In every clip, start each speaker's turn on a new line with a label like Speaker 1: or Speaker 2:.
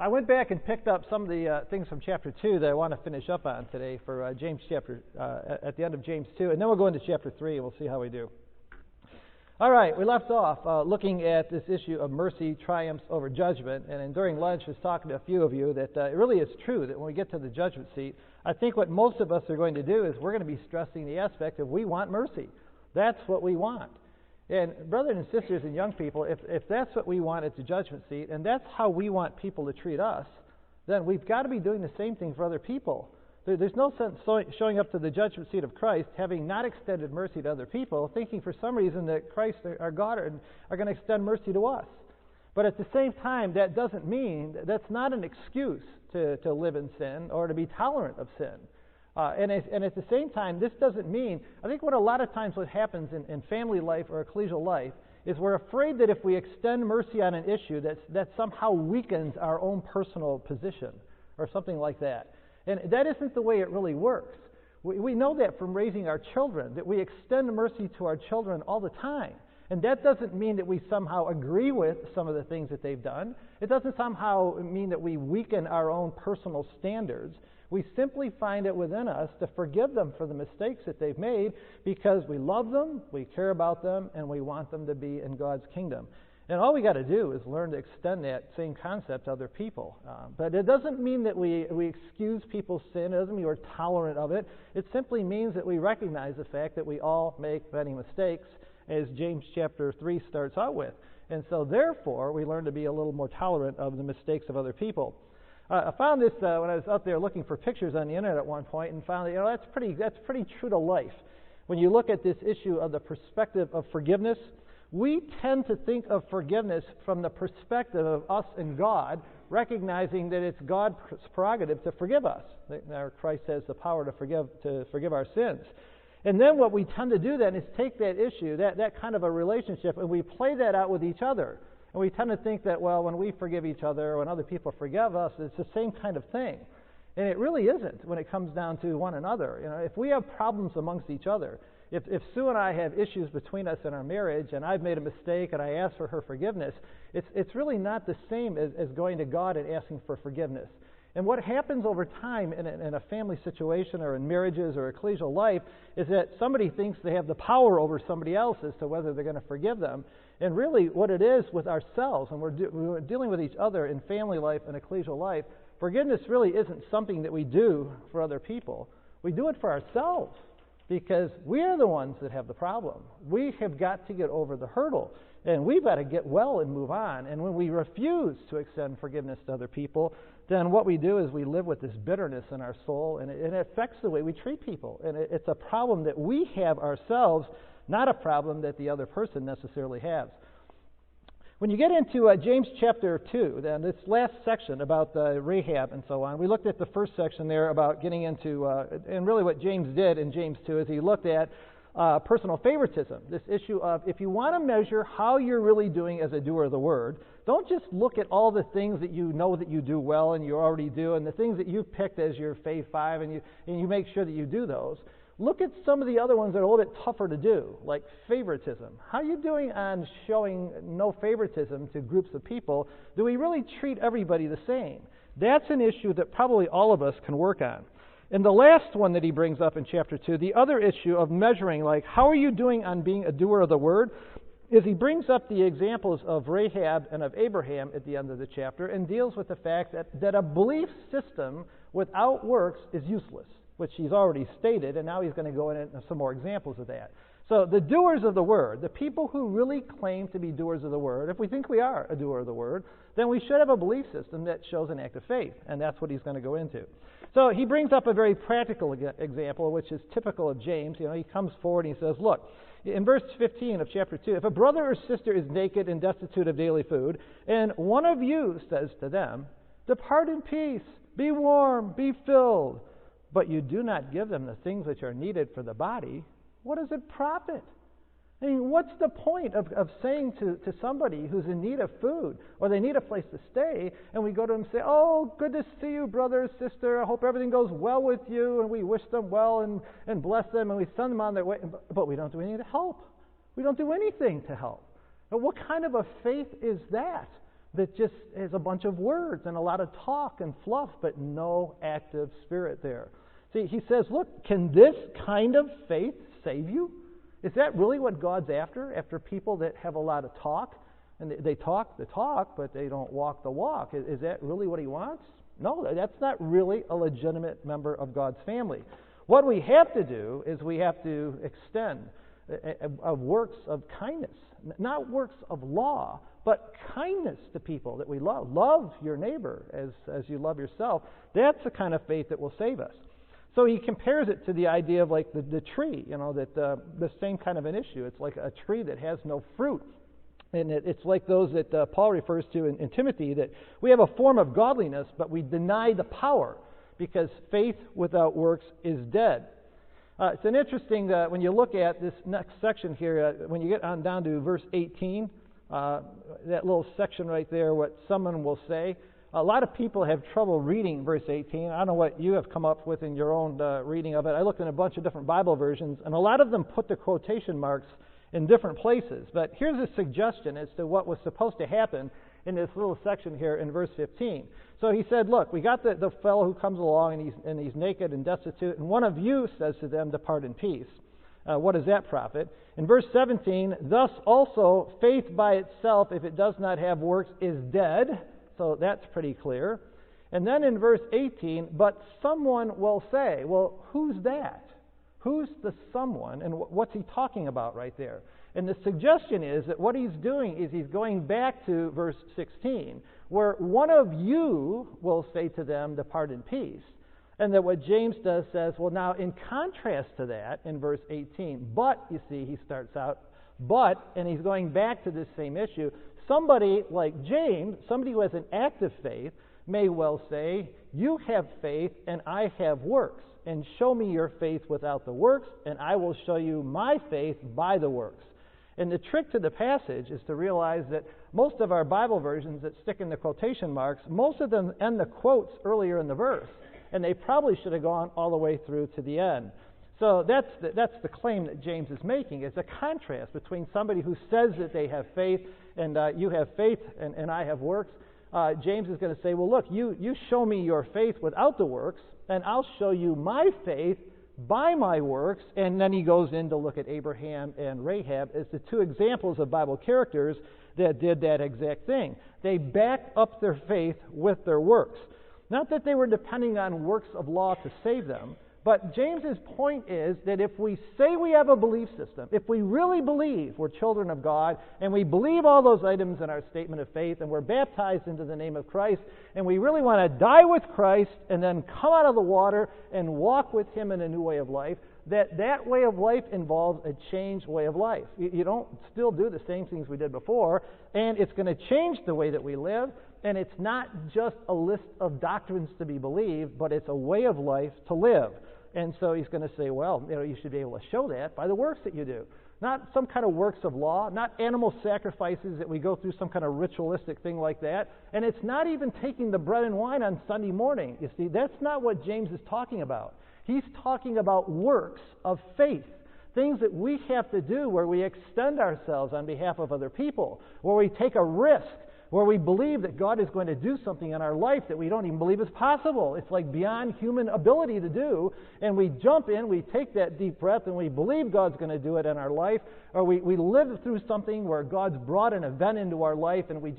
Speaker 1: I went back and picked up some of the things from chapter 2 that I want to finish up on today for James chapter, at the end of James 2, and then we'll go into chapter 3 and we'll see how we do. All right, we left off looking at this issue of mercy triumphs over judgment, and during lunch I was talking to a few of you that it really is true that when we get to the judgment seat, I think what most of us are going to do is we're going to be stressing the aspect of we want mercy. That's what we want. And brothers and sisters and young people, if that's what we want at the judgment seat, and that's how we want people to treat us, then we've got to be doing the same thing for other people. There's no sense showing up to the judgment seat of Christ, having not extended mercy to other people, thinking for some reason that Christ, our God, are going to extend mercy to us. But at the same time, that doesn't mean, that's not an excuse to live in sin or to be tolerant of sin. And at the same time, this doesn't mean, I think what a lot of times what happens in family life or ecclesial life is we're afraid that if we extend mercy on an issue, that somehow weakens our own personal position or something like that. And that isn't the way it really works. We know that from raising our children, that we extend mercy to our children all the time. And that doesn't mean that we somehow agree with some of the things that they've done. It doesn't somehow mean that we weaken our own personal standards. We simply find it within us to forgive them for the mistakes that they've made because we love them, we care about them, and we want them to be in God's kingdom. And all we got to do is learn to extend that same concept to other people. But it doesn't mean that we excuse people's sin. It doesn't mean we're tolerant of it. It simply means that we recognize the fact that we all make many mistakes, as James chapter 3 starts out with. And so therefore, we learn to be a little more tolerant of the mistakes of other people. I found this when I was out there looking for pictures on the internet at one point, and found that that's pretty true to life. When you look at this issue of the perspective of forgiveness, we tend to think of forgiveness from the perspective of us and God, recognizing that it's God's prerogative to forgive us. Christ has the power to forgive our sins. And then what we tend to do then is take that issue, that kind of a relationship, and we play that out with each other. And we tend to think that, well, when we forgive each other, or when other people forgive us, it's the same kind of thing. And it really isn't when it comes down to one another. You know, if we have problems amongst each other, if Sue and I have issues between us in our marriage, and I've made a mistake and I ask for her forgiveness, it's really not the same as going to God and asking for forgiveness. And what happens over time in a family situation or in marriages or ecclesial life is that somebody thinks they have the power over somebody else as to whether they're going to forgive them. And really what it is with ourselves, and we're dealing with each other in family life and ecclesial life, forgiveness really isn't something that we do for other people. We do it for ourselves because we are the ones that have the problem. We have got to get over the hurdle. And we've got to get well and move on. And when we refuse to extend forgiveness to other people, then what we do is we live with this bitterness in our soul, and it affects the way we treat people. And it's a problem that we have ourselves, not a problem that the other person necessarily has. When you get into James chapter 2, then this last section about Rahab and so on, we looked at the first section there about getting into, and really what James did in James 2 is he looked at personal favoritism, this issue of if you want to measure how you're really doing as a doer of the word, don't just look at all the things that you know that you do well and you already do, and the things that you've picked as your fave five, and you make sure that you do those. Look at some of the other ones that are a little bit tougher to do, like favoritism. How are you doing on showing no favoritism to groups of people? Do we really treat everybody the same? That's an issue that probably all of us can work on. And the last one that he brings up in chapter 2, the other issue of measuring, like how are you doing on being a doer of the word, is he brings up the examples of Rahab and of Abraham at the end of the chapter and deals with the fact that a belief system without works is useless, which he's already stated, and now he's going to go into some more examples of that. So the doers of the word, the people who really claim to be doers of the word, if we think we are a doer of the word, then we should have a belief system that shows an act of faith, and that's what he's going to go into. So he brings up a very practical example, which is typical of James. You know, he comes forward and he says, look, in verse 15 of chapter 2, if a brother or sister is naked and destitute of daily food, and one of you says to them, depart in peace, be warm, be filled, but you do not give them the things which are needed for the body, what does it profit? I mean, what's the point of saying to somebody who's in need of food, or they need a place to stay, and we go to them and say, oh, good to see you, brother or sister, I hope everything goes well with you, and we wish them well and bless them, and we send them on their way, but we don't do anything to help. We don't do anything to help. But what kind of a faith is that? that just is a bunch of words and a lot of talk and fluff, but no active spirit there. See, he says, look, can this kind of faith save you? Is that really what God's after people that have a lot of talk? And they talk the talk, but they don't walk the walk. Is that really what he wants? No, that's not really a legitimate member of God's family. What we have to do is we have to extend works of kindness, not works of law, but kindness to people that we love. Love your neighbor as you love yourself. That's the kind of faith that will save us. So he compares it to the idea of like the tree, that the same kind of an issue. It's like a tree that has no fruit. And it's like those that Paul refers to in Timothy, that we have a form of godliness, but we deny the power, because faith without works is dead. It's an interesting, when you look at this next section here, when you get on down to verse 18, that little section right there, what someone will say. A lot of people have trouble reading verse 18. I don't know what you have come up with in your own reading of it. I looked in a bunch of different Bible versions, and a lot of them put the quotation marks in different places. But here's a suggestion as to what was supposed to happen in this little section here in verse 15. So he said, look, we got the fellow who comes along, and he's naked and destitute, and one of you says to them, depart in peace. What does that profit? In verse 17, thus also faith by itself, if it does not have works, is dead. So that's pretty clear. And then in verse 18, but someone will say, well, who's that? Who's the someone, and what's he talking about right there? And the suggestion is that what he's doing is he's going back to verse 16, where one of you will say to them, depart in peace. And that what James does says, well, now in contrast to that, in verse 18, but, you see, he starts out, but, and he's going back to this same issue, somebody like James, somebody who has an active faith, may well say, you have faith and I have works, and show me your faith without the works, and I will show you my faith by the works. And the trick to the passage is to realize that most of our Bible versions that stick in the quotation marks, most of them end the quotes earlier in the verse, and they probably should have gone all the way through to the end. So that's the claim that James is making. It's a contrast between somebody who says that they have faith, and you have faith and I have works. James is going to say, well, look, you show me your faith without the works, and I'll show you my faith by my works. And then he goes in to look at Abraham and Rahab as the two examples of Bible characters that did that exact thing. They backed up their faith with their works. Not that they were depending on works of law to save them, but James's point is that if we say we have a belief system, if we really believe we're children of God, and we believe all those items in our statement of faith, and we're baptized into the name of Christ, and we really want to die with Christ and then come out of the water and walk with Him in a new way of life, that way of life involves a changed way of life. You don't still do the same things we did before, and it's going to change the way that we live. And it's not just a list of doctrines to be believed, but it's a way of life to live. And so he's going to say, well, you should be able to show that by the works that you do. Not some kind of works of law, not animal sacrifices that we go through some kind of ritualistic thing like that. And it's not even taking the bread and wine on Sunday morning. You see, that's not what James is talking about. He's talking about works of faith. Things that we have to do where we extend ourselves on behalf of other people, where we take a risk, where we believe that God is going to do something in our life that we don't even believe is possible. It's like beyond human ability to do, and we jump in, we take that deep breath, and we believe God's going to do it in our life, or we live through something where God's brought an event into our life, and we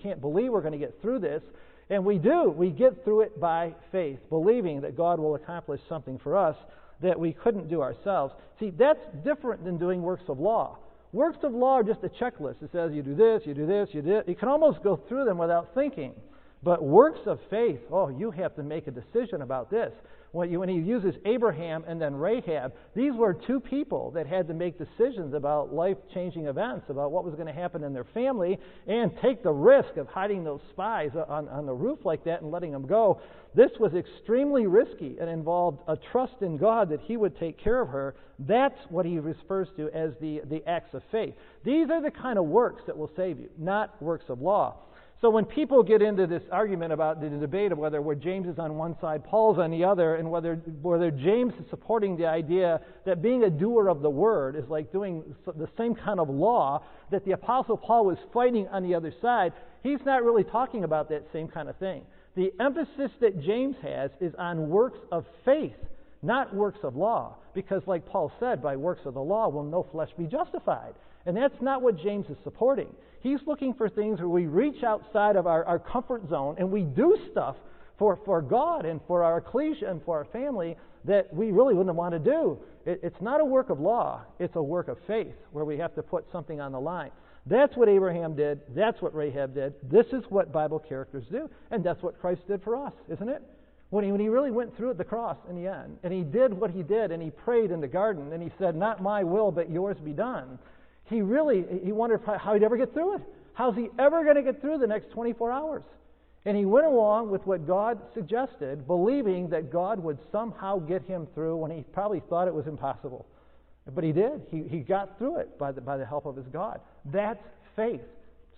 Speaker 1: can't believe we're going to get through this, and we do. We get through it by faith, believing that God will accomplish something for us that we couldn't do ourselves. See, that's different than doing works of law. Works of law are just a checklist. It says you do this, you do this, you do it. You can almost go through them without thinking. But works of faith, you have to make a decision about this. When he uses Abraham and then Rahab, these were two people that had to make decisions about life-changing events, about what was going to happen in their family, and take the risk of hiding those spies on the roof like that and letting them go. This was extremely risky and involved a trust in God that He would take care of her. That's what he refers to as the acts of faith. These are the kind of works that will save you, not works of law. So when people get into this argument about the debate of whether James is on one side, Paul's on the other, and whether James is supporting the idea that being a doer of the word is like doing the same kind of law that the Apostle Paul was fighting on the other side, he's not really talking about that same kind of thing. The emphasis that James has is on works of faith, not works of law. Because like Paul said, by works of the law will no flesh be justified. And that's not what James is supporting. He's looking for things where we reach outside of our comfort zone and we do stuff for God and for our ecclesia and for our family that we really wouldn't want to do. It's not a work of law. It's a work of faith where we have to put something on the line. That's what Abraham did. That's what Rahab did. This is what Bible characters do. And that's what Christ did for us, isn't it? When he really went through the cross in the end, and he did what he did, and he prayed in the garden, and he said, not my will, but yours be done. He wondered how he'd ever get through it. How's he ever going to get through the next 24 hours? And he went along with what God suggested, believing that God would somehow get him through when he probably thought it was impossible. But he did. He got through it by the help of his God. That's faith.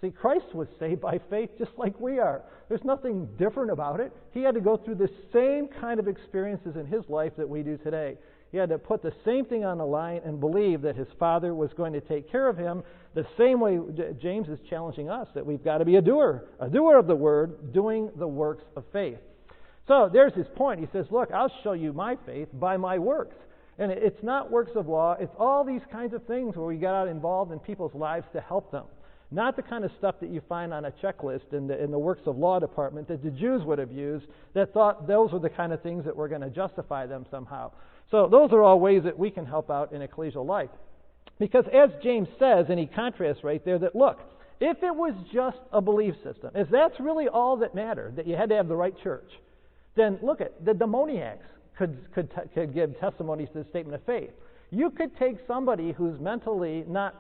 Speaker 1: See, Christ was saved by faith just like we are. There's nothing different about it. He had to go through the same kind of experiences in his life that we do today. He had to put the same thing on the line and believe that his Father was going to take care of him the same way James is challenging us, that we've got to be a doer of the word, doing the works of faith. So there's his point. He says, look, I'll show you my faith by my works. And it's not works of law. It's all these kinds of things where we get out involved in people's lives to help them. Not the kind of stuff that you find on a checklist in the works of law department that the Jews would have used that thought those were the kind of things that were going to justify them somehow. So those are all ways that we can help out in ecclesial life. Because as James says, and he contrasts right there, that look, if it was just a belief system, if that's really all that mattered, that you had to have the right church, then look at the demoniacs could give testimonies to the statement of faith. You could take somebody who's mentally not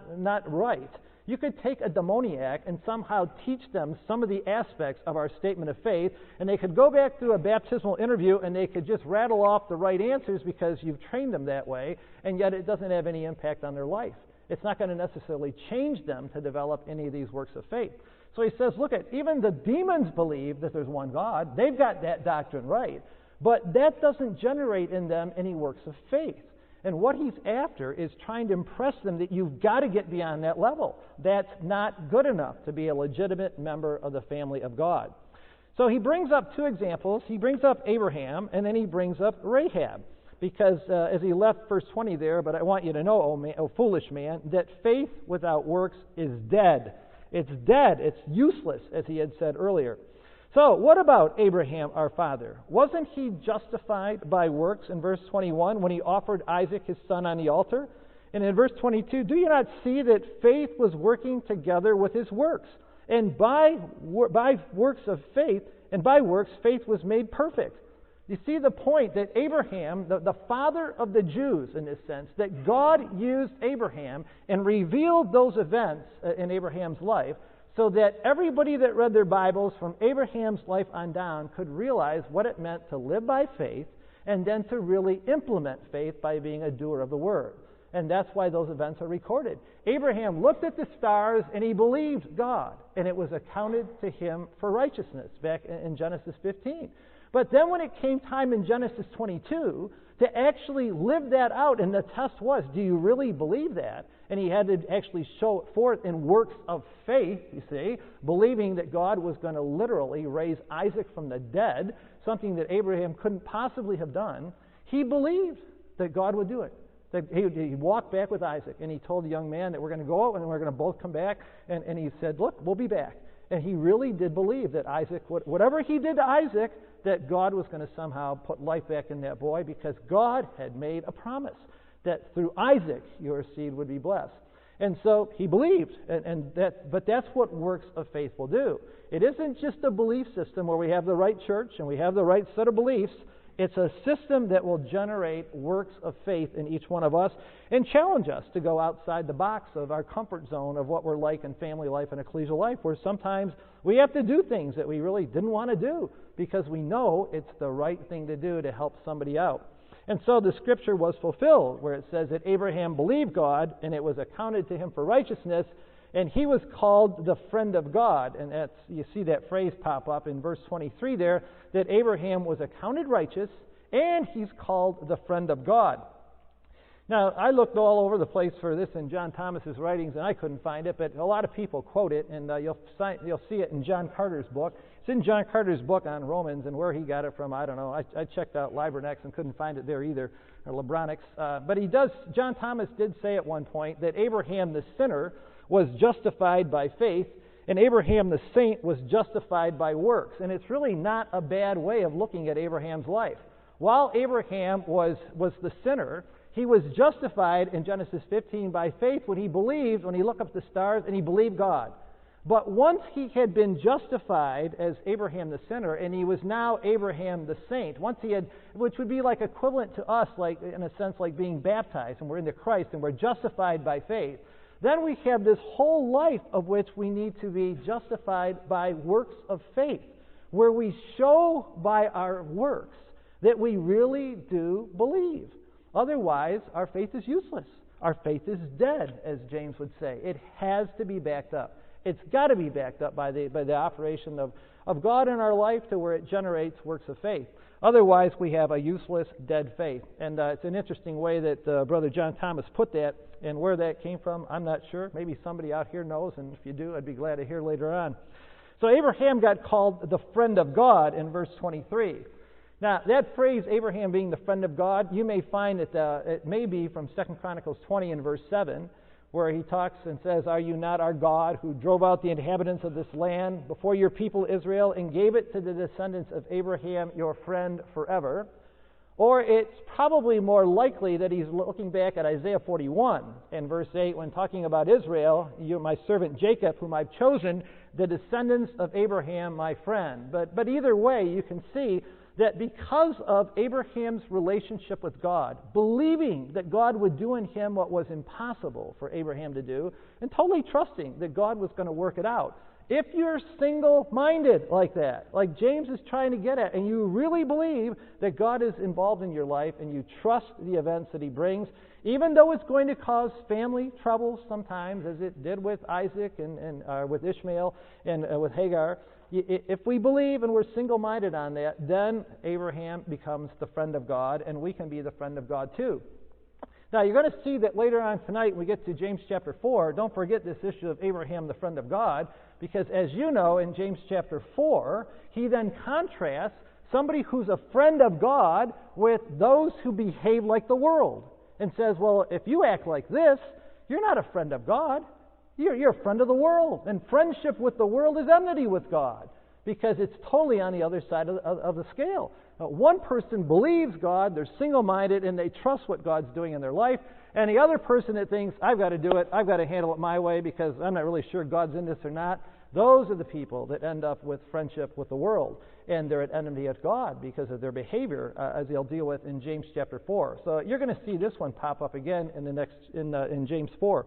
Speaker 1: right. You could take a demoniac and somehow teach them some of the aspects of our statement of faith, and they could go back through a baptismal interview and they could just rattle off the right answers because you've trained them that way, and yet it doesn't have any impact on their life. It's not going to necessarily change them to develop any of these works of faith. So he says, look, even the demons believe that there's one God. They've got that doctrine right. But that doesn't generate in them any works of faith. And what he's after is trying to impress them that you've got to get beyond that level. That's not good enough to be a legitimate member of the family of God. So he brings up two examples. He brings up Abraham, and then he brings up Rahab. Because as he left verse 20 there, but I want you to know, O foolish man, that faith without works is dead. It's dead. It's useless, as he had said earlier. So, what about Abraham, our father? Wasn't he justified by works in verse 21 when he offered Isaac his son on the altar? And in verse 22, do you not see that faith was working together with his works? And by works of faith, and by works, faith was made perfect. You see the point that Abraham, the father of the Jews in this sense, that God used Abraham and revealed those events in Abraham's life, so that everybody that read their Bibles from Abraham's life on down could realize what it meant to live by faith and then to really implement faith by being a doer of the word. And that's why those events are recorded. Abraham looked at the stars and he believed God, and it was accounted to him for righteousness back in Genesis 15. But then when it came time in Genesis 22 to actually live that out, and the test was, do you really believe that? And he had to actually show it forth in works of faith, you see, believing that God was going to literally raise Isaac from the dead, something that Abraham couldn't possibly have done. He believed that God would do it. That he walked back with Isaac, and he told the young man that we're going to go out and we're going to both come back. And he said, look, we'll be back. And he really did believe that Isaac, whatever he did to Isaac, that God was going to somehow put life back in that boy because God had made a promise that through Isaac your seed would be blessed. And so he believed, but that's what works of faith will do. It isn't just a belief system where we have the right church and we have the right set of beliefs. It's a system that will generate works of faith in each one of us and challenge us to go outside the box of our comfort zone of what we're like in family life and ecclesial life, where sometimes we have to do things that we really didn't want to do because we know it's the right thing to do to help somebody out. And so the scripture was fulfilled where it says that Abraham believed God and it was accounted to him for righteousness, and he was called the friend of God. And that's, you see that phrase pop up in verse 23 there, that Abraham was accounted righteous, and he's called the friend of God. Now, I looked all over the place for this in John Thomas's writings, and I couldn't find it, but a lot of people quote it, and you'll see it in John Carter's book. It's in John Carter's book on Romans, and where he got it from, I don't know. I checked out Libranex and couldn't find it there either, or Libronics. But John Thomas did say at one point that Abraham the sinner was justified by faith, and Abraham the saint was justified by works. And it's really not a bad way of looking at Abraham's life. While Abraham was the sinner, he was justified in Genesis 15 by faith when he believed, when he looked up at the stars, and he believed God. But once he had been justified as Abraham the sinner, and he was now Abraham the saint, once he had, which would be like equivalent to us, like in a sense like being baptized, and we're into Christ, and we're justified by faith, then we have this whole life of which we need to be justified by works of faith, where we show by our works that we really do believe. Otherwise, our faith is useless. Our faith is dead, as James would say. It has to be backed up. It's got to be backed up by the operation of God in our life to where it generates works of faith. Otherwise, we have a useless, dead faith. And it's an interesting way that Brother John Thomas put that, and where that came from, I'm not sure. Maybe somebody out here knows, and if you do, I'd be glad to hear later on. So Abraham got called the friend of God in verse 23. Now, that phrase, Abraham being the friend of God, you may find that it may be from 2 Chronicles 20 and verse 7, where he talks and says, "Are you not our God, who drove out the inhabitants of this land before your people Israel and gave it to the descendants of Abraham, your friend, forever?" Or it's probably more likely that he's looking back at Isaiah 41 and verse 8 when talking about Israel, "You, my servant Jacob, whom I've chosen, the descendants of Abraham, my friend." But either way, you can see that because of Abraham's relationship with God, believing that God would do in him what was impossible for Abraham to do, and totally trusting that God was going to work it out. If you're single-minded like that, like James is trying to get at, and you really believe that God is involved in your life, and you trust the events that he brings, even though it's going to cause family troubles sometimes, as it did with Isaac and with Ishmael and with Hagar, if we believe and we're single-minded on that, then Abraham becomes the friend of God, and we can be the friend of God too. Now, you're going to see that later on tonight when we get to James chapter 4, don't forget this issue of Abraham, the friend of God, because as you know, in James chapter 4, he then contrasts somebody who's a friend of God with those who behave like the world, and says, well, if you act like this, you're not a friend of God. You're a friend of the world. And friendship with the world is enmity with God, because it's totally on the other side of the scale. One person believes God, they're single-minded, and they trust what God's doing in their life. And the other person that thinks, I've got to do it, I've got to handle it my way because I'm not really sure God's in this or not, those are the people that end up with friendship with the world. And they're at enmity with God because of their behavior, as they'll deal with in James chapter 4. So you're going to see this one pop up again in James 4.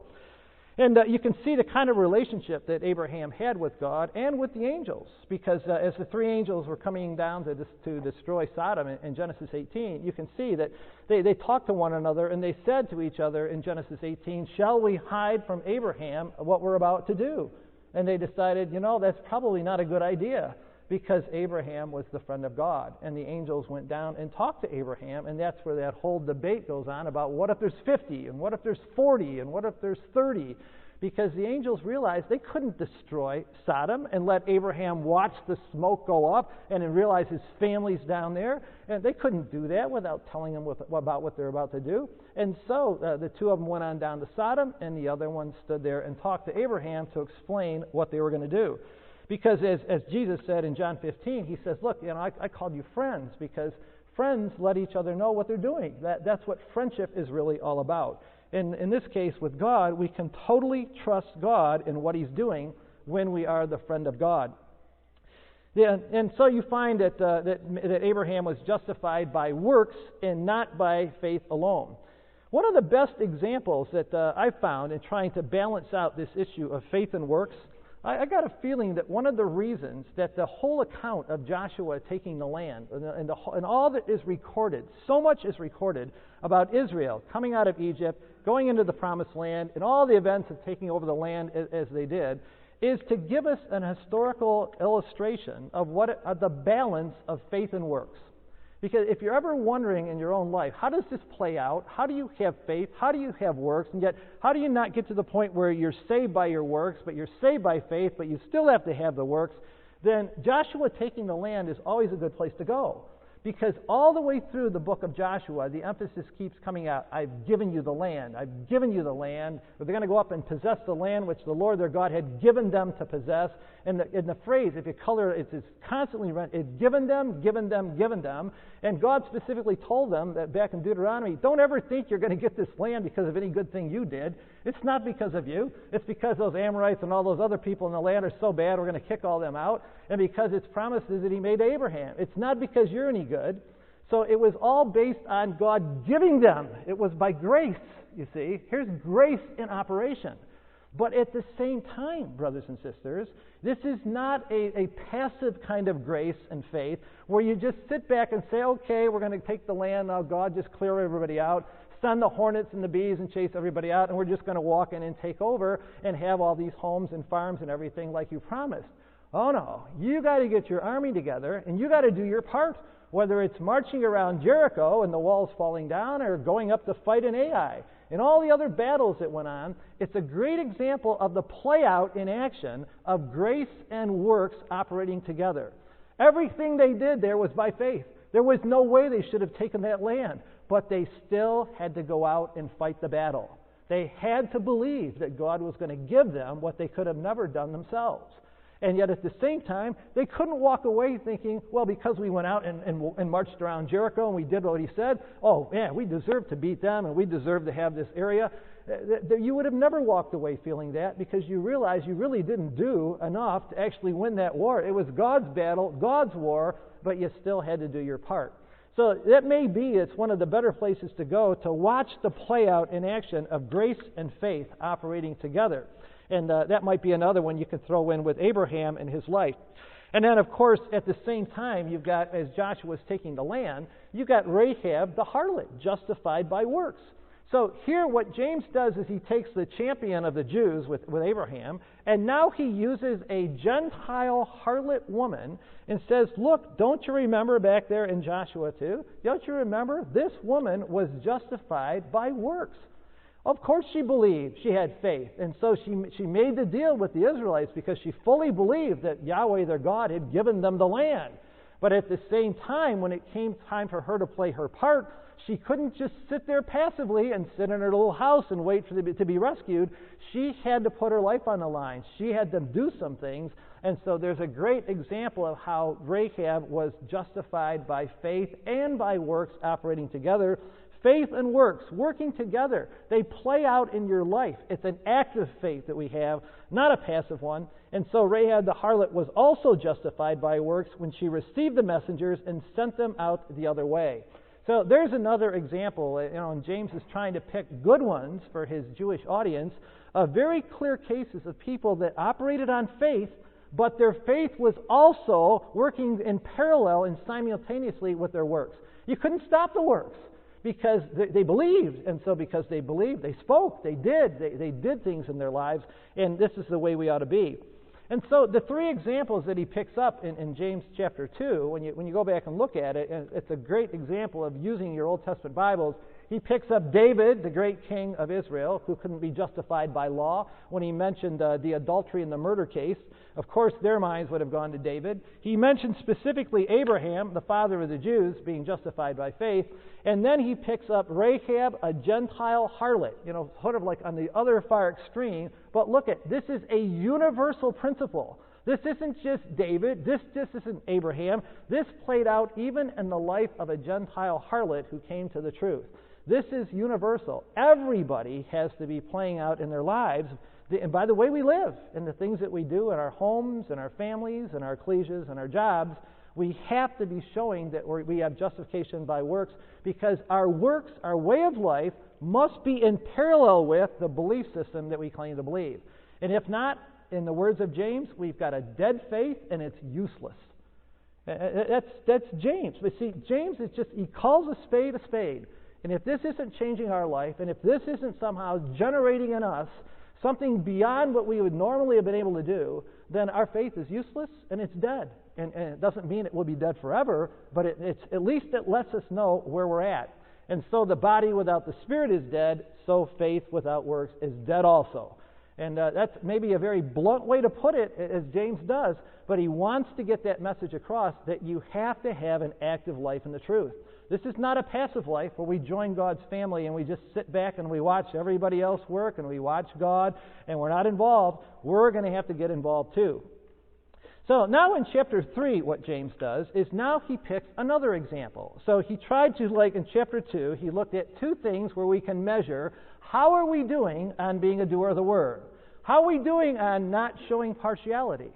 Speaker 1: And you can see the kind of relationship that Abraham had with God and with the angels, because as the three angels were coming down to destroy Sodom in Genesis 18, you can see that they talked to one another, and they said to each other in Genesis 18, "Shall we hide from Abraham what we're about to do?" And they decided, that's probably not a good idea, because Abraham was the friend of God. And the angels went down and talked to Abraham, and that's where that whole debate goes on about what if there's 50, and what if there's 40, and what if there's 30, because the angels realized they couldn't destroy Sodom and let Abraham watch the smoke go up and then realize his family's down there. And they couldn't do that without telling them about what they're about to do. And so the two of them went on down to Sodom, and the other one stood there and talked to Abraham to explain what they were going to do. Because as Jesus said in John 15, he says, look, I called you friends because friends let each other know what they're doing. That's what friendship is really all about. And in this case, with God, we can totally trust God in what he's doing when we are the friend of God. Yeah, and so you find that Abraham was justified by works and not by faith alone. One of the best examples that I've found in trying to balance out this issue of faith and works I got a feeling that one of the reasons that the whole account of Joshua taking the land and all that is recorded, so much is recorded about Israel coming out of Egypt, going into the promised land, and all the events of taking over the land as they did, is to give us an historical illustration of the balance of faith and works. Because if you're ever wondering in your own life, how does this play out? How do you have faith? How do you have works? And yet, how do you not get to the point where you're saved by your works, but you're saved by faith, but you still have to have the works? Then Joshua taking the land is always a good place to go. Because all the way through the book of Joshua, the emphasis keeps coming out, I've given you the land. I've given you the land. They're going to go up and possess the land which the Lord their God had given them to possess. And the phrase, if you color it, it's constantly run, it's given them, given them, given them. And God specifically told them that back in Deuteronomy, don't ever think you're going to get this land because of any good thing you did. It's not because of you. It's because those Amorites and all those other people in the land are so bad, we're going to kick all them out. And because it's promises that he made to Abraham. It's not because you're any good. So it was all based on God giving them. It was by grace, you see. Here's grace in operation. But at the same time, brothers and sisters, this is not a passive kind of grace and faith where you just sit back and say, okay, we're going to take the land, now God just clear everybody out, send the hornets and the bees and chase everybody out, and we're just going to walk in and take over and have all these homes and farms and everything like you promised. Oh no, you got to get your army together and you got to do your part, whether it's marching around Jericho and the walls falling down or going up to fight in Ai. And all the other battles that went on, it's a great example of the play out in action of grace and works operating together. Everything they did there was by faith. There was no way they should have taken that land, but they still had to go out and fight the battle. They had to believe that God was going to give them what they could have never done themselves. And yet at the same time, they couldn't walk away thinking, well, because we went out and marched around Jericho and we did what he said, oh, man, we deserve to beat them and we deserve to have this area. You would have never walked away feeling that because you realize you really didn't do enough to actually win that war. It was God's battle, God's war, but you still had to do your part. So that may be it's one of the better places to go to watch the play out in action of grace and faith operating together. And that might be another one you could throw in with Abraham and his life. And then, of course, at the same time, you've got, as Joshua was taking the land, you've got Rahab the harlot, justified by works. So here what James does is he takes the champion of the Jews with Abraham, and now he uses a Gentile harlot woman and says, look, don't you remember back there in Joshua 2? Don't you remember? This woman was justified by works. Of course she believed, she had faith, and so she made the deal with the Israelites because she fully believed that Yahweh their God had given them the land. But at the same time, when it came time for her to play her part, she couldn't just sit there passively and sit in her little house and wait for to be rescued. She had to put her life on the line. She had to do some things. And so there's a great example of how Rahab was justified by faith and by works operating together. Faith and works working together. They play out in your life. It's an active faith that we have, not a passive one. And so Rahab the harlot was also justified by works when she received the messengers and sent them out the other way. So there's another example, and James is trying to pick good ones for his Jewish audience, of very clear cases of people that operated on faith, but their faith was also working in parallel and simultaneously with their works. You couldn't stop the works because they believed, and so because they believed, they spoke, they did things in their lives, and this is the way we ought to be. And so the three examples that he picks up in James chapter 2, when you go back and look at it, and it's a great example of using your Old Testament Bibles. He picks up David, the great king of Israel, who couldn't be justified by law. When he mentioned the adultery and the murder case, of course their minds would have gone to David. He mentioned specifically Abraham, the father of the Jews, being justified by faith. And then he picks up Rahab, a Gentile harlot, sort of like on the other far extreme. But look at, this is a universal principle. This isn't just David. This isn't Abraham. This played out even in the life of a Gentile harlot who came to the truth. This is universal. Everybody has to be playing out in their lives, and by the way we live, and the things that we do in our homes, and our families, and our ecclesias, and our jobs, we have to be showing that we have justification by works, because our works, our way of life, must be in parallel with the belief system that we claim to believe. And if not, in the words of James, we've got a dead faith and it's useless. That's James. But see, James is he calls a spade a spade. And if this isn't changing our life, and if this isn't somehow generating in us something beyond what we would normally have been able to do, then our faith is useless and it's dead. And it doesn't mean it will be dead forever, but at least it lets us know where we're at. And so the body without the Spirit is dead, so faith without works is dead also. And that's maybe a very blunt way to put it, as James does, but he wants to get that message across that you have to have an active life in the truth. This is not a passive life where we join God's family and we just sit back and we watch everybody else work and we watch God and we're not involved. We're going to have to get involved too. So now in chapter 3, what James does is now he picks another example. So he tried to, like in chapter 2, he looked at two things where we can measure how are we doing on being a doer of the word? How are we doing on not showing partiality?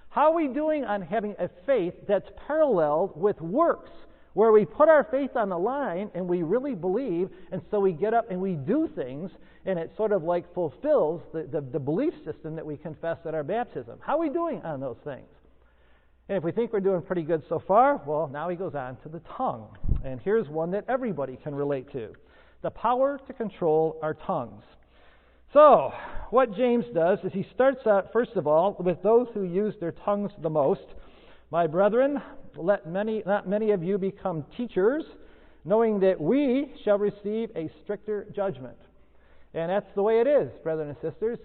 Speaker 1: How are we doing on having a faith that's paralleled with works, where we put our faith on the line and we really believe, and so we get up and we do things, and it sort of like fulfills the belief system that we confess at our baptism. How are we doing on those things? And if we think we're doing pretty good so far, well, now he goes on to the tongue. And here's one that everybody can relate to. The power to control our tongues. So, what James does is he starts out, first of all, with those who use their tongues the most. My brethren, let not many of you become teachers, knowing that we shall receive a stricter judgment. And that's the way it is, brethren and sisters.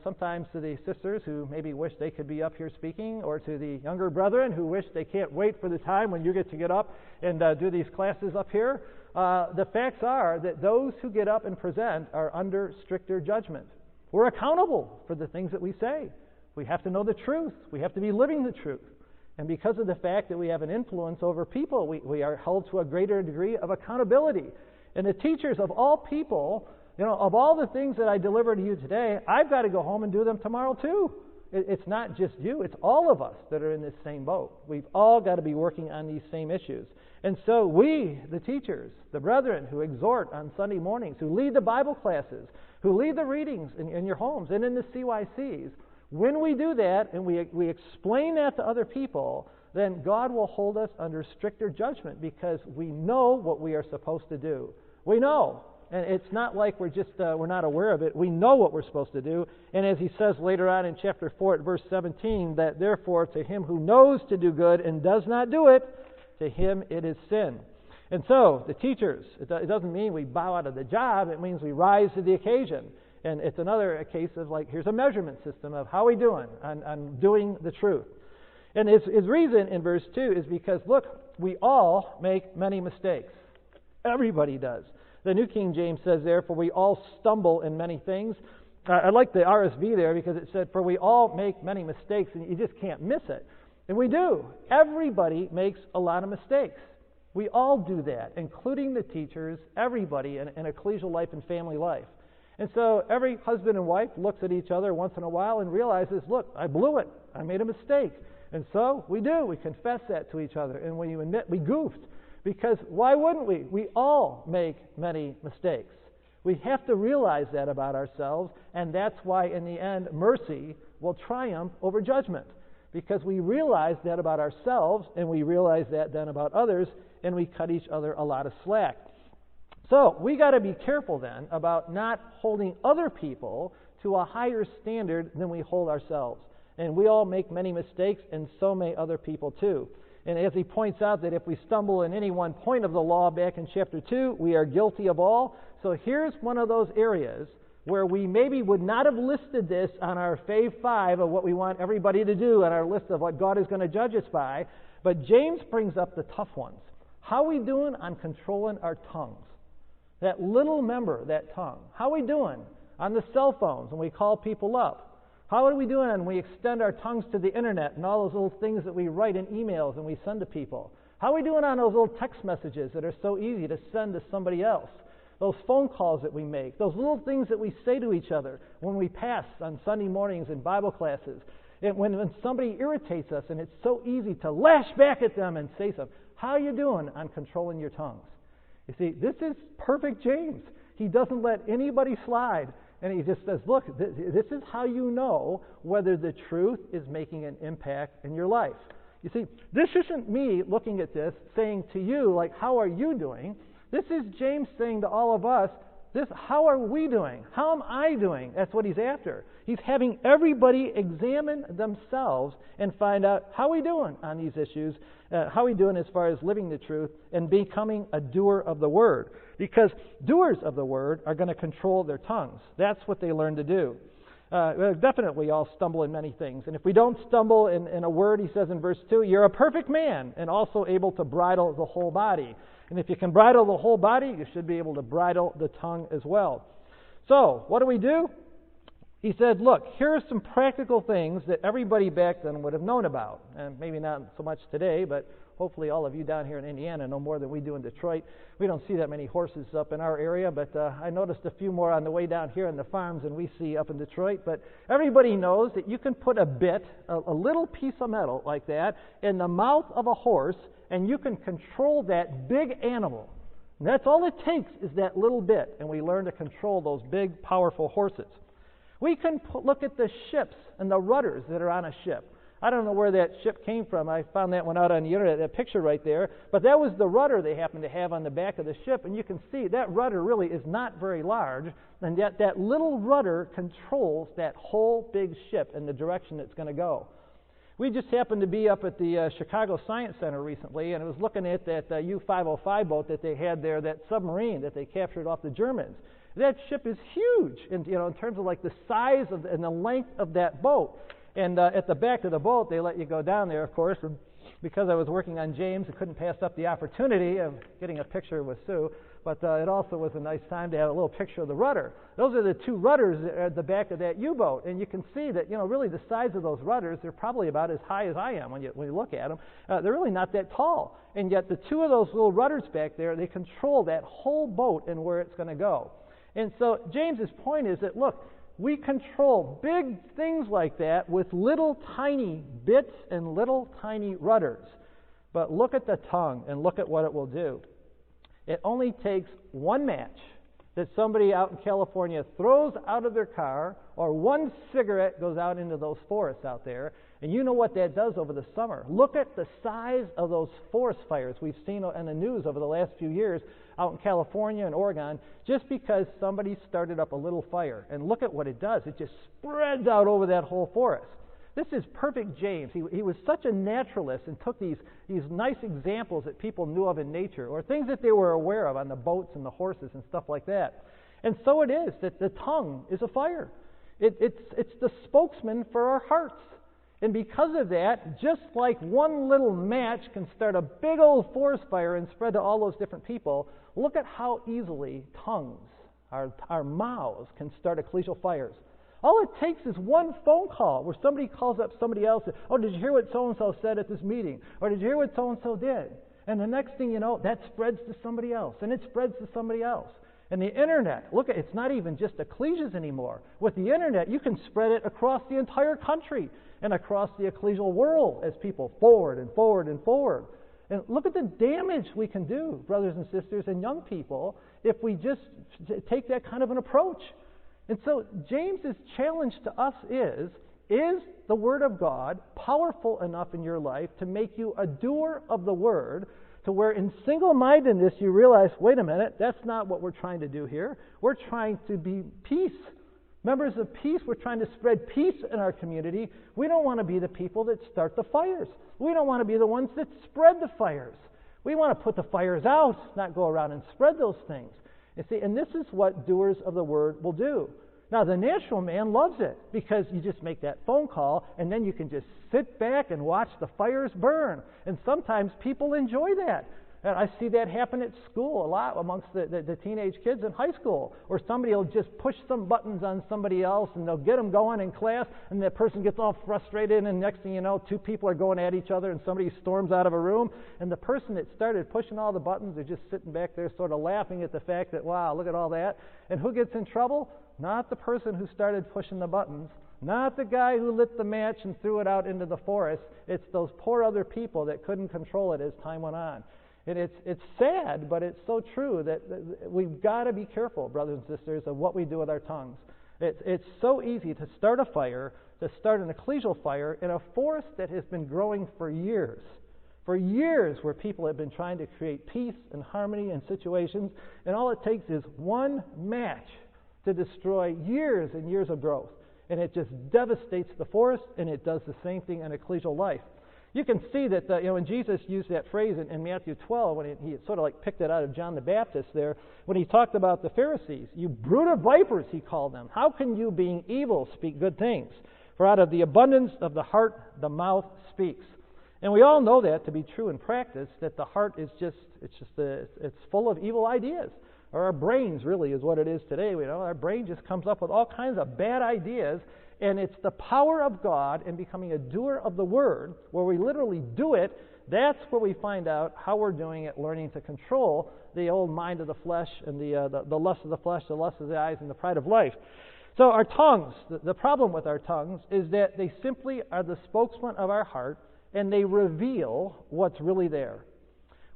Speaker 1: Sometimes to the sisters who maybe wish they could be up here speaking, or to the younger brethren who wish they can't wait for the time when you get up and do these classes up here, the facts are that those who get up and present are under stricter judgment. We're accountable for the things that we say. We have to know the truth. We have to be living the truth. And because of the fact that we have an influence over people, we are held to a greater degree of accountability. And the teachers of all people, of all the things that I deliver to you today, I've got to go home and do them tomorrow too. It's not just you, it's all of us that are in this same boat. We've all got to be working on these same issues. And so we, the teachers, the brethren who exhort on Sunday mornings, who lead the Bible classes, who lead the readings in your homes and in the CYCs, when we do that and we explain that to other people, then God will hold us under stricter judgment because we know what we are supposed to do. We know. And it's not like we're not aware of it. We know what we're supposed to do. And as he says later on in chapter 4 at verse 17, that therefore to him who knows to do good and does not do it, to him it is sin. And so, the teachers, it doesn't mean we bow out of the job. It means we rise to the occasion. And it's another case of here's a measurement system of how are we doing on doing the truth. And his reason in verse 2 is because, look, we all make many mistakes. Everybody does. The New King James says, therefore, we all stumble in many things. I like the RSV there because it said, for we all make many mistakes, and you just can't miss it. And we do. Everybody makes a lot of mistakes. We all do that, including the teachers, everybody in ecclesial life and family life. And so every husband and wife looks at each other once in a while and realizes, look, I blew it. I made a mistake. And so we do. We confess that to each other. And when you admit we goofed, because why wouldn't we? We all make many mistakes. We have to realize that about ourselves, and that's why in the end mercy will triumph over judgment. Because we realize that about ourselves, and we realize that then about others, and we cut each other a lot of slack. So we got to be careful then about not holding other people to a higher standard than we hold ourselves. And we all make many mistakes, and so may other people too. And as he points out that if we stumble in any one point of the law back in chapter 2, we are guilty of all. So here's one of those areas where we maybe would not have listed this on our Fave 5 of what we want everybody to do on our list of what God is going to judge us by. But James brings up the tough ones. How are we doing on controlling our tongues? That little member, that tongue. How are we doing on the cell phones when we call people up? How are we doing when we extend our tongues to the internet and all those little things that we write in emails and we send to people? How are we doing on those little text messages that are so easy to send to somebody else? Those phone calls that we make, those little things that we say to each other when we pass on Sunday mornings in Bible classes. And when somebody irritates us and it's so easy to lash back at them and say something. How are you doing on controlling your tongues? You see, this is perfect James. He doesn't let anybody slide. And he just says, look, this is how you know whether the truth is making an impact in your life. You see, this isn't me looking at this saying to you, like, how are you doing? This is James saying to all of us, how are we doing? How am I doing? That's what he's after. He's having everybody examine themselves and find out how are we doing on these issues, how are we doing as far as living the truth and becoming a doer of the Word. Because doers of the Word are going to control their tongues. That's what they learn to do. Definitely all stumble in many things. And if we don't stumble in a word, he says in verse 2, you're a perfect man and also able to bridle the whole body. And if you can bridle the whole body, you should be able to bridle the tongue as well. So, what do? He said, look, here are some practical things that everybody back then would have known about. And maybe not so much today, but hopefully all of you down here in Indiana know more than we do in Detroit. We don't see that many horses up in our area, but I noticed a few more on the way down here in the farms than we see up in Detroit. But everybody knows that you can put a bit, a little piece of metal like that, in the mouth of a horse, and you can control that big animal. And that's all it takes is that little bit, and we learn to control those big, powerful horses. We can look at the ships and the rudders that are on a ship. I don't know where that ship came from. I found that one out on the internet, that picture right there. But that was the rudder they happened to have on the back of the ship. And you can see that rudder really is not very large. And yet that little rudder controls that whole big ship and the direction it's going to go. We just happened to be up at the Chicago Science Center recently, and I was looking at that U-505 boat that they had there, that submarine that they captured off the Germans. That ship is huge, in terms of like the size of and the length of that boat. And at the back of the boat, they let you go down there, of course. And because I was working on James, I couldn't pass up the opportunity of getting a picture with Sue. But it also was a nice time to have a little picture of the rudder. Those are the two rudders at the back of that U-boat. And you can see that, really the size of those rudders, they're probably about as high as I am when you look at them. They're really not that tall. And yet the two of those little rudders back there, they control that whole boat and where it's going to go. And so James's point is that, look, we control big things like that with little tiny bits and little tiny rudders. But look at the tongue and look at what it will do. It only takes one match that somebody out in California throws out of their car, or one cigarette goes out into those forests out there, and you know what that does over the summer. Look at the size of those forest fires we've seen in the news over the last few years out in California and Oregon, just because somebody started up a little fire. And look at what it does. It just spreads out over that whole forest. This is perfect James. He was such a naturalist and took these nice examples that people knew of in nature, or things that they were aware of on the boats and the horses and stuff like that. And so it is that the tongue is a fire. It's the spokesman for our hearts. And because of that, just like one little match can start a big old forest fire and spread to all those different people, look at how easily tongues, our mouths, can start ecclesial fires. All it takes is one phone call where somebody calls up somebody else. Oh, did you hear what so-and-so said at this meeting? Or did you hear what so-and-so did? And the next thing you know, that spreads to somebody else, and it spreads to somebody else. And the internet, look, it's not even just ecclesias anymore. With the internet, you can spread it across the entire country and across the ecclesial world as people forward and forward and forward. And look at the damage we can do, brothers and sisters and young people, if we just take that kind of an approach. And so James's challenge to us is the Word of God powerful enough in your life to make you a doer of the Word, to where in single-mindedness you realize, wait a minute, that's not what we're trying to do here. We're trying to be peace. Members of peace, we're trying to spread peace in our community. We don't want to be the people that start the fires. We don't want to be the ones that spread the fires. We want to put the fires out, not go around and spread those things. You see, and this is what doers of the Word will do. Now, the natural man loves it because you just make that phone call and then you can just sit back and watch the fires burn. And sometimes people enjoy that. And I see that happen at school a lot amongst the teenage kids in high school, or somebody will just push some buttons on somebody else and they'll get them going in class, and that person gets all frustrated, and next thing you know, two people are going at each other and somebody storms out of a room, and the person that started pushing all the buttons are just sitting back there sort of laughing at the fact that, wow, look at all that. And who gets in trouble? Not the person who started pushing the buttons, not the guy who lit the match and threw it out into the forest. It's those poor other people that couldn't control it as time went on. And it's sad, but it's so true that we've got to be careful, brothers and sisters, of what we do with our tongues. It's so easy to start a fire, to start an ecclesial fire in a forest that has been growing for years. For years, where people have been trying to create peace and harmony in situations, and all it takes is one match to destroy years and years of growth. And it just devastates the forest, and it does the same thing in ecclesial life. You can see that when Jesus used that phrase in Matthew 12, when he sort of like picked it out of John the Baptist there, when he talked about the Pharisees, you brood of vipers, he called them. How can you, being evil, speak good things? For out of the abundance of the heart, the mouth speaks. And we all know that to be true in practice, that the heart is it's full of evil ideas. Or our brains really is what it is today. Our brain just comes up with all kinds of bad ideas. And it's the power of God in becoming a doer of the Word, where we literally do it. That's where we find out how we're doing it, learning to control the old mind of the flesh and the lust of the flesh, the lust of the eyes, and the pride of life. So our tongues, the problem with our tongues is that they simply are the spokesman of our heart, and they reveal what's really there.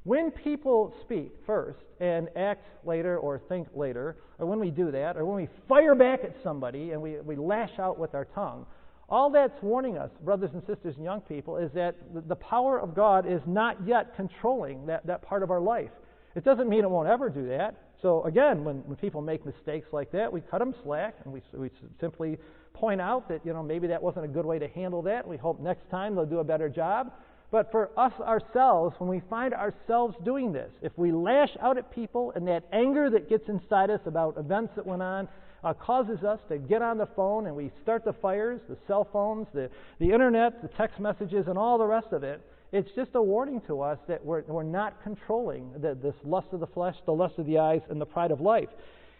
Speaker 1: When people speak first and act later or think later, or when we do that, or when we fire back at somebody and we lash out with our tongue, all that's warning us, brothers and sisters and young people, is that the power of God is not yet controlling that part of our life. It doesn't mean it won't ever do that. So again, when people make mistakes like that, we cut them slack, and we simply point out that maybe that wasn't a good way to handle that. We hope next time they'll do a better job. But for us ourselves, when we find ourselves doing this, if we lash out at people and that anger that gets inside us about events that went on causes us to get on the phone and we start the fires, the cell phones, the internet, the text messages, and all the rest of it, it's just a warning to us that we're not controlling this lust of the flesh, the lust of the eyes, and the pride of life.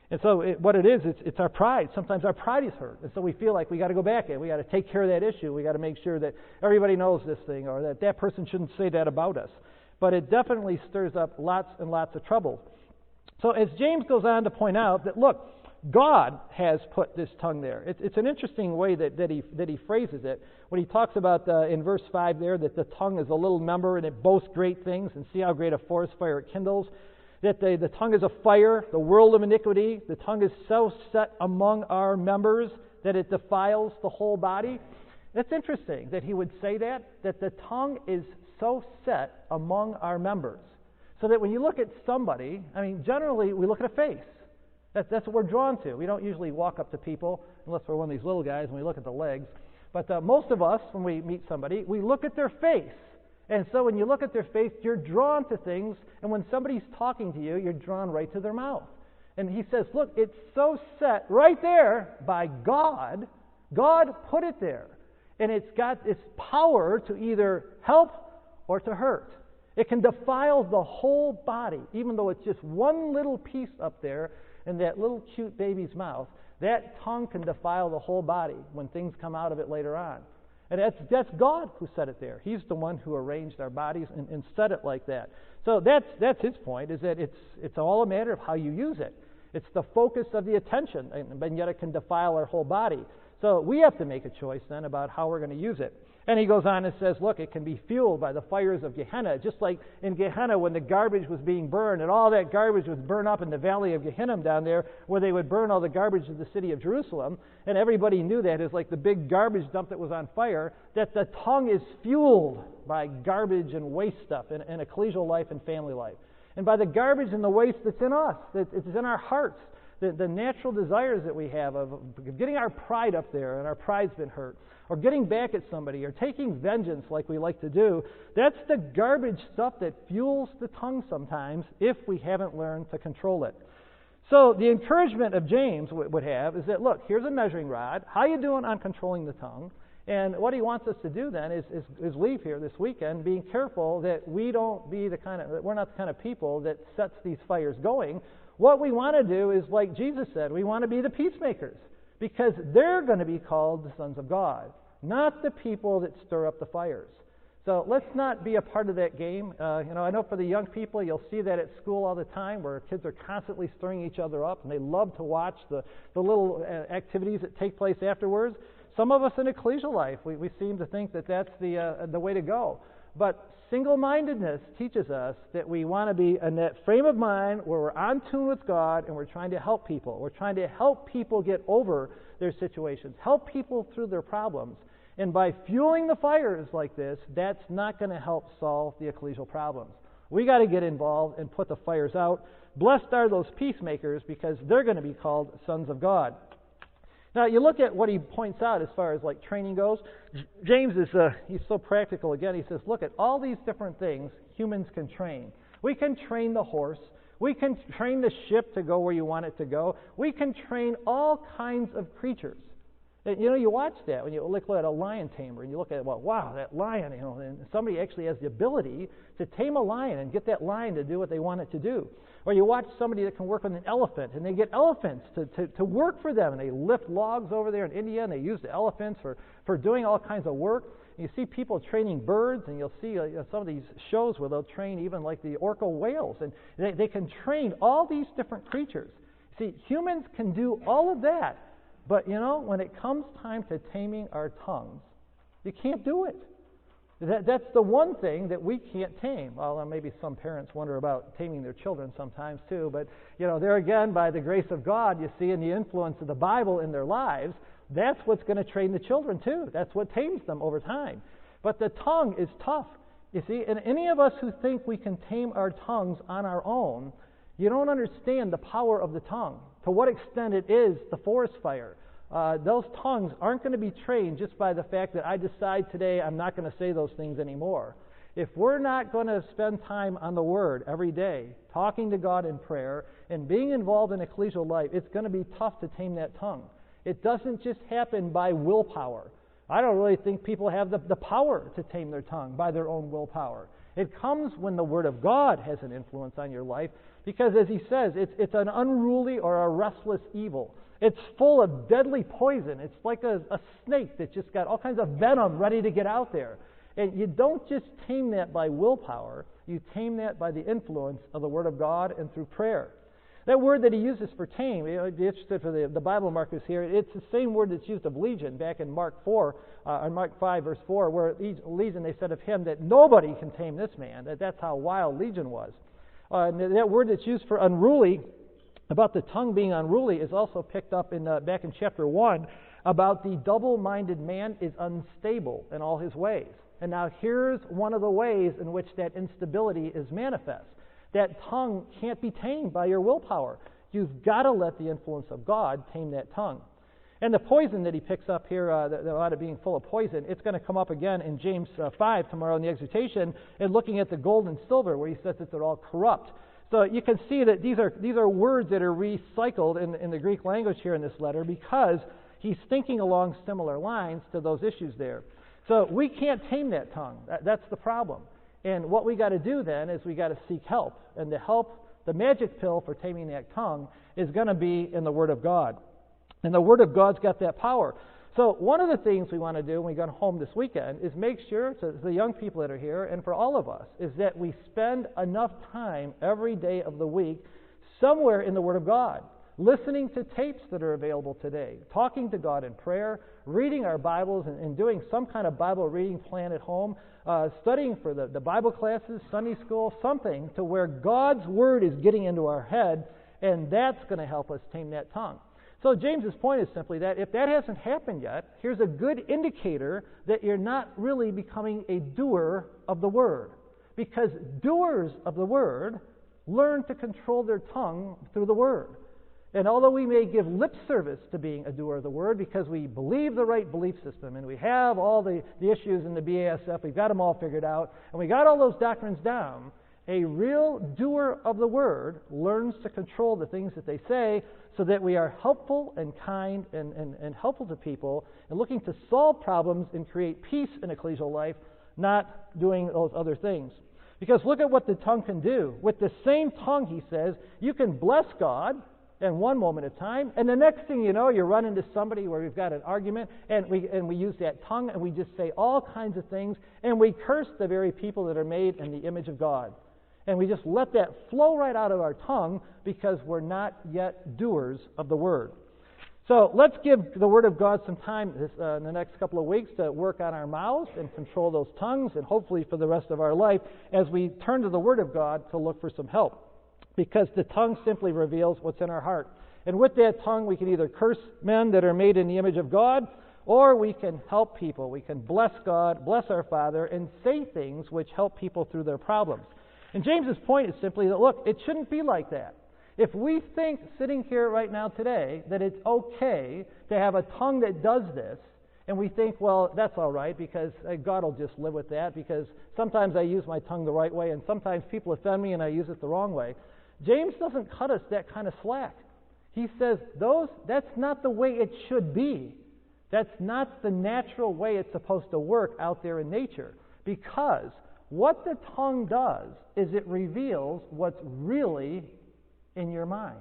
Speaker 1: And so what it is, it's our pride. Sometimes our pride is hurt. And so we feel like we got to go back and we got to take care of that issue. We got to make sure that everybody knows this thing, or that person shouldn't say that about us. But it definitely stirs up lots and lots of trouble. So as James goes on to point out that, look, God has put this tongue there. It's an interesting way that he phrases it. When he talks about in verse 5 there that the tongue is a little member and it boasts great things, and see how great a forest fire it kindles. That the tongue is a fire, the world of iniquity. The tongue is so set among our members that it defiles the whole body. That's interesting that he would say that the tongue is so set among our members. So that when you look at somebody, generally we look at a face. That's what we're drawn to. We don't usually walk up to people, unless we're one of these little guys, and we look at the legs. But most of us, when we meet somebody, we look at their face. And so when you look at their face, you're drawn to things, and when somebody's talking to you, you're drawn right to their mouth. And he says, look, it's so set right there by God. God put it there. And it's got its power to either help or to hurt. It can defile the whole body, even though it's just one little piece up there in that little cute baby's mouth. That tongue can defile the whole body when things come out of it later on. And that's God who set it there. He's the one who arranged our bodies and set it like that. So that's his point, is that it's all a matter of how you use it. It's the focus of the attention, and yet it can defile our whole body. So we have to make a choice then about how we're going to use it. And he goes on and says, look, it can be fueled by the fires of Gehenna. Just like in Gehenna when the garbage was being burned, and all that garbage was burned up in the valley of Gehenna down there, where they would burn all the garbage of the city of Jerusalem. And everybody knew that as like the big garbage dump that was on fire, that the tongue is fueled by garbage and waste stuff in ecclesial life and family life. And by the garbage and the waste that's in us, that it's in our hearts. The natural desires that we have of getting our pride up there, and our pride's been hurt, or getting back at somebody, or taking vengeance like we like to do, that's the garbage stuff that fuels the tongue sometimes if we haven't learned to control it. So the encouragement of James would have is that, look, here's a measuring rod. How you doing on controlling the tongue? And what he wants us to do then is leave here this weekend being careful that we don't be that we're not the kind of people that sets these fires going. What we want to do is, like Jesus said, we want to be the peacemakers, because they're going to be called the sons of God, not the people that stir up the fires. So let's not be a part of that game. I know for the young people, you'll see that at school all the time, where kids are constantly stirring each other up, and they love to watch the little activities that take place afterwards. Some of us in ecclesial life, we seem to think that that's the way to go. But single-mindedness teaches us that we want to be in that frame of mind where we're on tune with God and we're trying to help people. We're trying to help people get over their situations, help people through their problems. And by fueling the fires like this, that's not going to help solve the ecclesial problems. We got to get involved and put the fires out. Blessed are those peacemakers, because they're going to be called sons of God. Now, you look at what he points out as far as like training goes. James is he's so practical again. He says, look at all these different things humans can train. We can train the horse. We can train the ship to go where you want it to go. We can train all kinds of creatures. And, you watch that when you look at a lion tamer, and you look at, well, wow, that lion, and somebody actually has the ability to tame a lion and get that lion to do what they want it to do. Or you watch somebody that can work with an elephant, and they get elephants to work for them, and they lift logs over there in India, and they use the elephants for doing all kinds of work. And you see people training birds, and you'll see some of these shows where they'll train even like the orca whales, and they can train all these different creatures. See, humans can do all of that. But, when it comes time to taming our tongues, you can't do it. That's the one thing that we can't tame. Well, maybe some parents wonder about taming their children sometimes too. But, there again, by the grace of God, you see in the influence of the Bible in their lives, that's what's going to train the children too. That's what tames them over time. But the tongue is tough. You see, and any of us who think we can tame our tongues on our own, you don't understand the power of the tongue, to what extent it is the forest fire. Those tongues aren't going to be trained just by the fact that I decide today I'm not going to say those things anymore. If we're not going to spend time on the Word every day, talking to God in prayer, and being involved in ecclesial life, it's going to be tough to tame that tongue. It doesn't just happen by willpower. I don't really think people have the power to tame their tongue by their own willpower. It comes when the Word of God has an influence on your life, because as he says, it's an unruly or a restless evil. It's full of deadly poison. It's like a snake that just got all kinds of venom ready to get out there. And you don't just tame that by willpower. You tame that by the influence of the Word of God and through prayer. That word that he uses for tame, if you're interested for the Bible markers here, it's the same word that's used of Legion back in Mark 5, verse 4, where Legion, they said of him that nobody can tame this man. That's how wild Legion was. And that word that's used for unruly, about the tongue being unruly, is also picked up back in chapter 1 about the double-minded man is unstable in all his ways. And now here's one of the ways in which that instability is manifest. That tongue can't be tamed by your willpower. You've got to let the influence of God tame that tongue. And the poison that he picks up here, about it being full of poison, it's going to come up again in James 5 tomorrow in the exhortation, and looking at the gold and silver, where he says that they're all corrupt. So you can see that these are words that are recycled in the Greek language here in this letter, because he's thinking along similar lines to those issues there. So we can't tame that tongue. That's the problem. And what we got to do then is we got to seek help. And the magic pill for taming that tongue is going to be in the Word of God. And the Word of God's got that power. So one of the things we want to do when we go home this weekend is make sure, to the young people that are here and for all of us, is that we spend enough time every day of the week somewhere in the Word of God, listening to tapes that are available today, talking to God in prayer, reading our Bibles and doing some kind of Bible reading plan at home, studying for the Bible classes, Sunday school, something to where God's Word is getting into our head, and that's going to help us tame that tongue. So James's point is simply that if that hasn't happened yet, here's a good indicator that you're not really becoming a doer of the Word. Because doers of the Word learn to control their tongue through the Word. And although we may give lip service to being a doer of the Word because we believe the right belief system and we have all the issues in the BASF, we've got them all figured out, and we got all those doctrines down, a real doer of the Word learns to control the things that they say so that we are helpful and kind and helpful to people and looking to solve problems and create peace in ecclesial life, not doing those other things. Because look at what the tongue can do. With the same tongue, he says, you can bless God in one moment of time, and the next thing you know, you run into somebody where we've got an argument, and we use that tongue, and we just say all kinds of things, and we curse the very people that are made in the image of God. And we just let that flow right out of our tongue because we're not yet doers of the Word. So let's give the Word of God some time in the next couple of weeks to work on our mouths and control those tongues, and hopefully for the rest of our life as we turn to the Word of God to look for some help. Because the tongue simply reveals what's in our heart. And with that tongue, we can either curse men that are made in the image of God, or we can help people. We can bless God, bless our Father, and say things which help people through their problems. And James's point is simply that, look, it shouldn't be like that. If we think sitting here right now today that it's okay to have a tongue that does this, and we think, well, that's all right because God will just live with that because sometimes I use my tongue the right way and sometimes people offend me and I use it the wrong way. James doesn't cut us that kind of slack. He says that's not the way it should be. That's not the natural way it's supposed to work out there in nature, because what the tongue does is it reveals what's really in your mind.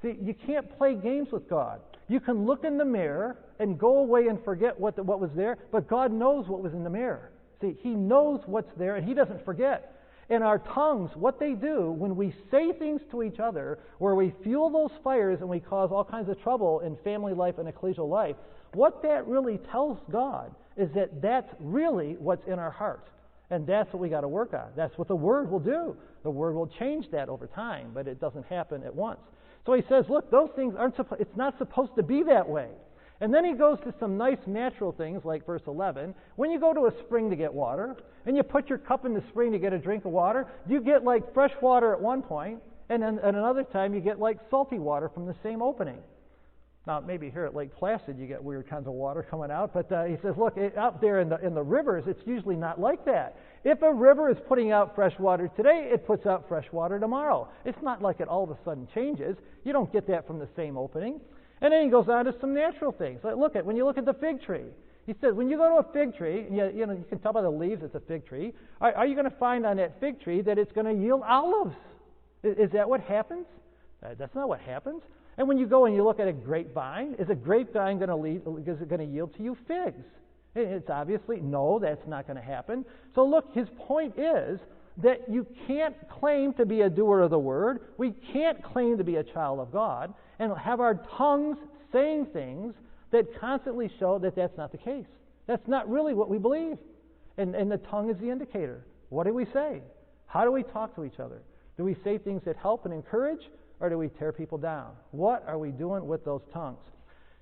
Speaker 1: See, you can't play games with God. You can look in the mirror and go away and forget what was there, but God knows what was in the mirror. See, He knows what's there, and He doesn't forget. And our tongues, what they do when we say things to each other, where we fuel those fires and we cause all kinds of trouble in family life and ecclesial life, what that really tells God is that that's really what's in our hearts. And that's what we got to work on. That's what the Word will do. The Word will change that over time, but it doesn't happen at once. So he says, look, those things it's not supposed to be that way. And then he goes to some nice natural things like verse 11. When you go to a spring to get water, and you put your cup in the spring to get a drink of water, you get like fresh water at one point, and then at another time you get like salty water from the same opening. Now, maybe here at Lake Placid you get weird kinds of water coming out, but he says, look, out there in the rivers, it's usually not like that. If a river is putting out fresh water today, it puts out fresh water tomorrow. It's not like it all of a sudden changes. You don't get that from the same opening. And then he goes on to some natural things. Like when you look at the fig tree, he says, when you go to a fig tree, and you can tell by the leaves it's a fig tree, are you going to find on that fig tree that it's going to yield olives? Is that what happens? That's not what happens. And when you go and you look at a grapevine, is a grapevine going to yield to you figs? It's obviously, no, that's not going to happen. So look, his point is that you can't claim to be a doer of the word. We can't claim to be a child of God and have our tongues saying things that constantly show that that's not the case. That's not really what we believe. And the tongue is the indicator. What do we say? How do we talk to each other? Do we say things that help and encourage, or do we tear people down? What are we doing with those tongues?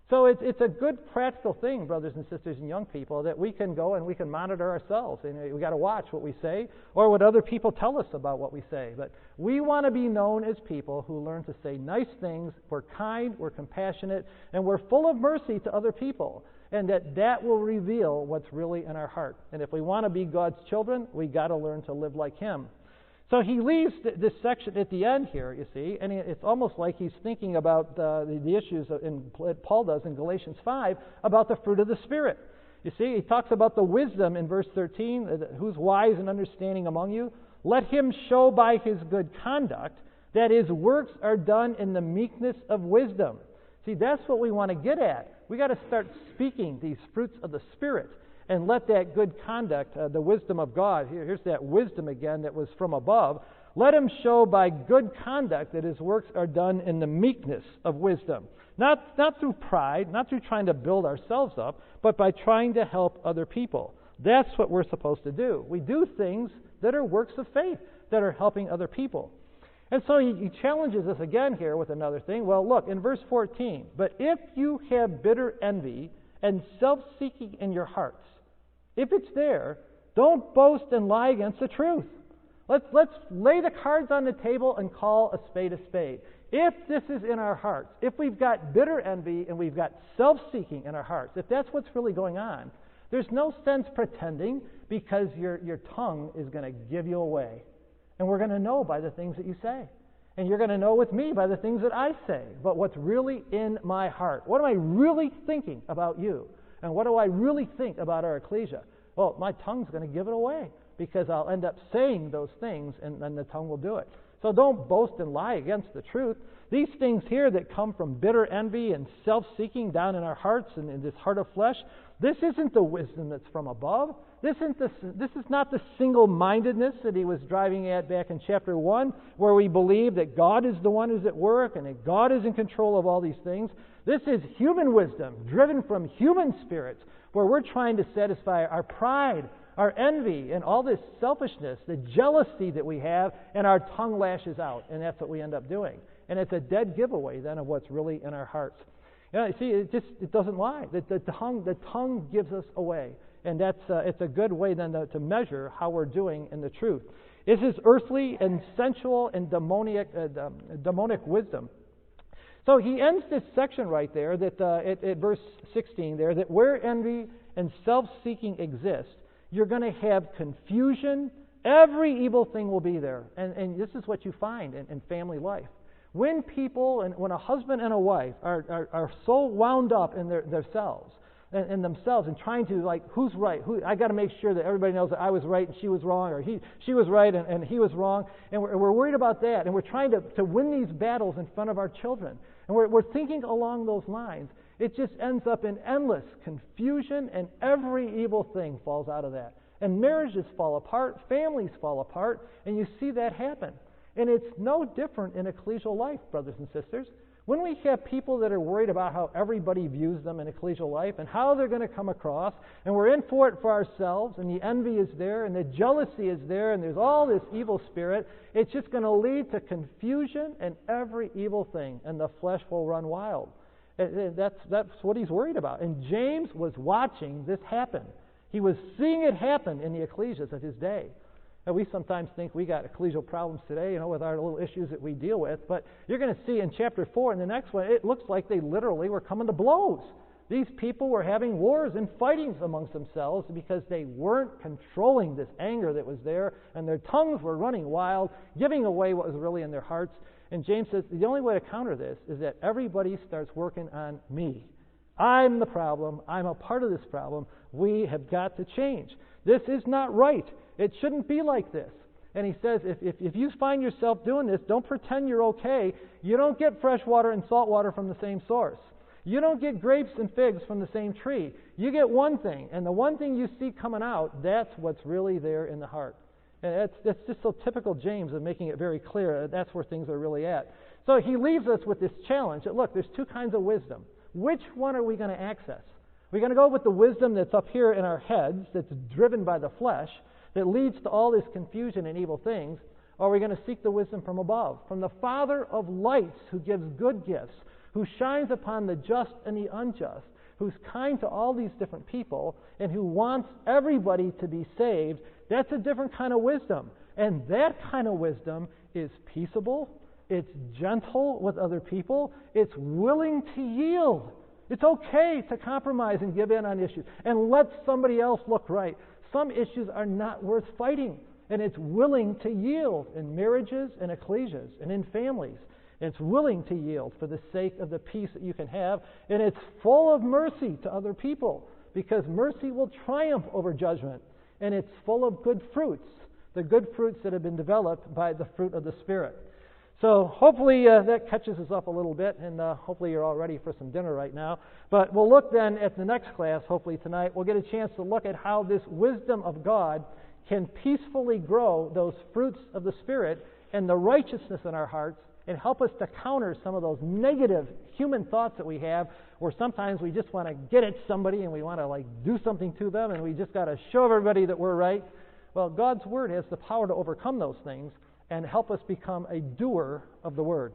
Speaker 1: So it's a good practical thing, brothers and sisters and young people, that we can go and we can monitor ourselves. And we got to watch what we say or what other people tell us about what we say. But we want to be known as people who learn to say nice things. We're kind, we're compassionate, and we're full of mercy to other people. And that will reveal what's really in our heart. And if we want to be God's children, we got to learn to live like Him. So he leaves this section at the end here, you see, and it's almost like he's thinking about the issues Paul does in Galatians 5 about the fruit of the Spirit. You see, he talks about the wisdom in verse 13, who's wise and understanding among you. Let him show by his good conduct that his works are done in the meekness of wisdom. See, that's what we want to get at. We got to start speaking these fruits of the Spirit. And let that good conduct, the wisdom of God, here's that wisdom again that was from above, let him show by good conduct that his works are done in the meekness of wisdom. Not through pride, not through trying to build ourselves up, but by trying to help other people. That's what we're supposed to do. We do things that are works of faith, that are helping other people. And so he challenges us again here with another thing. Well, look, in verse 14, but if you have bitter envy and self-seeking in your hearts, if it's there, don't boast and lie against the truth. Let's lay the cards on the table and call a spade a spade. If this is in our hearts, if we've got bitter envy and we've got self-seeking in our hearts, if that's what's really going on, there's no sense pretending, because your tongue is going to give you away. And we're going to know by the things that you say. And you're going to know with me by the things that I say. But what's really in my heart? What am I really thinking about you? And what do I really think about our ecclesia? Well, my tongue's going to give it away, because I'll end up saying those things, and then the tongue will do it. So don't boast and lie against the truth. These things here that come from bitter envy and self-seeking down in our hearts and in this heart of flesh, this isn't the wisdom that's from above. This is not the single-mindedness that he was driving at back in chapter 1, where we believe that God is the one who's at work and that God is in control of all these things. This is human wisdom, driven from human spirits, where we're trying to satisfy our pride, our envy, and all this selfishness, the jealousy that we have, and our tongue lashes out, and that's what we end up doing. and it's a dead giveaway then of what's really in our hearts. You see, it doesn't lie. The tongue gives us away, and it's a good way then to measure how we're doing in the truth. Is this earthly and sensual and demonic wisdom? So he ends this section right there, that at verse 16 there, that where envy and self-seeking exist, you're going to have confusion. Every evil thing will be there. And this is what you find in family life. When people, and when a husband and a wife are so wound up in themselves and trying to, like, who's right? I got to make sure that everybody knows that I was right and she was wrong, or she was right and he was wrong. And we're worried about that. And we're trying to win these battles in front of our children. And we're thinking along those lines. It just ends up in endless confusion, and every evil thing falls out of that. And marriages fall apart, families fall apart, and you see that happen. And it's no different in ecclesial life, brothers and sisters. When we have people that are worried about how everybody views them in ecclesial life and how they're going to come across, and we're in for it for ourselves, and the envy is there, and the jealousy is there, and there's all this evil spirit, it's just going to lead to confusion and every evil thing, and the flesh will run wild. That's what he's worried about. And James was watching this happen. He was seeing it happen in the ecclesias of his day. Now, we sometimes think we got ecclesial problems today, with our little issues that we deal with. But you're going to see in chapter 4 and the next one, it looks like they literally were coming to blows. These people were having wars and fightings amongst themselves because they weren't controlling this anger that was there, and their tongues were running wild, giving away what was really in their hearts. And James says the only way to counter this is that everybody starts working on me. I'm the problem. I'm a part of this problem. We have got to change. This is not right. It shouldn't be like this. And he says, if you find yourself doing this, don't pretend you're okay. You don't get fresh water and salt water from the same source. You don't get grapes and figs from the same tree. You get one thing, and the one thing you see coming out, that's what's really there in the heart. And that's just so typical James of making it very clear that that's where things are really at. So he leaves us with this challenge that, look, there's two kinds of wisdom. Which one are we going to access? We're going to go with the wisdom that's up here in our heads, that's driven by the flesh, that leads to all this confusion and evil things, or are we going to seek the wisdom from above, from the Father of lights, who gives good gifts, who shines upon the just and the unjust, who's kind to all these different people, and who wants everybody to be saved? That's a different kind of wisdom. And that kind of wisdom is peaceable, it's gentle with other people, it's willing to yield. It's okay to compromise and give in on issues and let somebody else look right. Some issues are not worth fighting, and it's willing to yield in marriages and ecclesias and in families. It's willing to yield for the sake of the peace that you can have, and it's full of mercy to other people, because mercy will triumph over judgment, and it's full of good fruits, the good fruits that have been developed by the fruit of the Spirit. So hopefully that catches us up a little bit, and hopefully you're all ready for some dinner right now. But we'll look then at the next class, hopefully tonight. We'll get a chance to look at how this wisdom of God can peacefully grow those fruits of the Spirit and the righteousness in our hearts, and help us to counter some of those negative human thoughts that we have, where sometimes we just want to get at somebody and we want to do something to them, and we just got to show everybody that we're right. Well, God's Word has the power to overcome those things and help us become a doer of the Word.